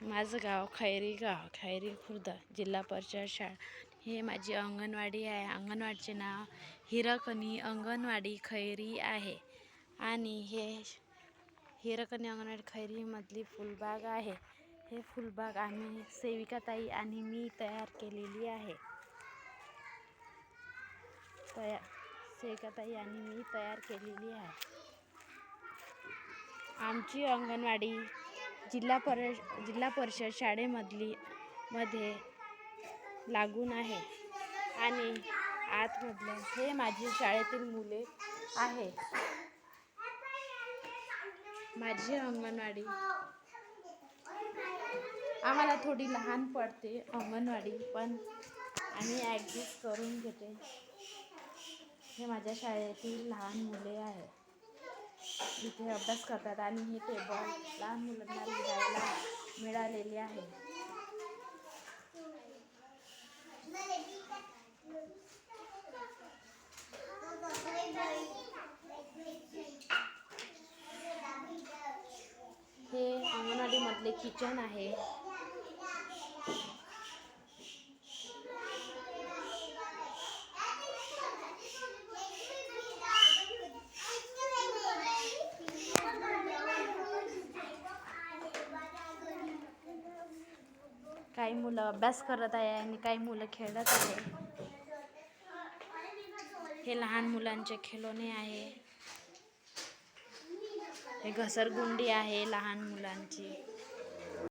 माझं गाव खैरी खुर्द, जिल्हा परिषद शाळा. हे माझी अंगणवाडी आहे. अंगणवाडीचे नाव हिरकणी अंगणवाडी खैरी आहे. आणि हे हिरकणी अंगणवाडी खैरीमधली फुलबाग आहे. हे फुलबाग आम्ही सेविकाताई आणि मी तयार केलेली आहे. सेविकाताई आणि मी तयार केलेली आहे. आमची अंगणवाडी जिल्हा परिषद शाळेमध्ये लागून आहे. आणि आतमधलं हे माझी शाळेतील मुले आहे. माझी अंगणवाडी आम्हाला थोडी लहान पडते अंगणवाडी, पण आम्ही ॲडजस्ट करून घेते. हे माझ्या शाळेतील लहान मुले आहे. इथे अभ्यास करतात आणि हे टेबल लहान मुलांना लिहायला मिळालेले आहे. हे अंगणवाडी मधले किचन आहे. काही मुलं अभ्यास करत आहे आणि काही मुलं खेळत आहे. हे लहान मुलांचे खेळणे आहे. हे घसरगुंडी आहे लहान मुलांची.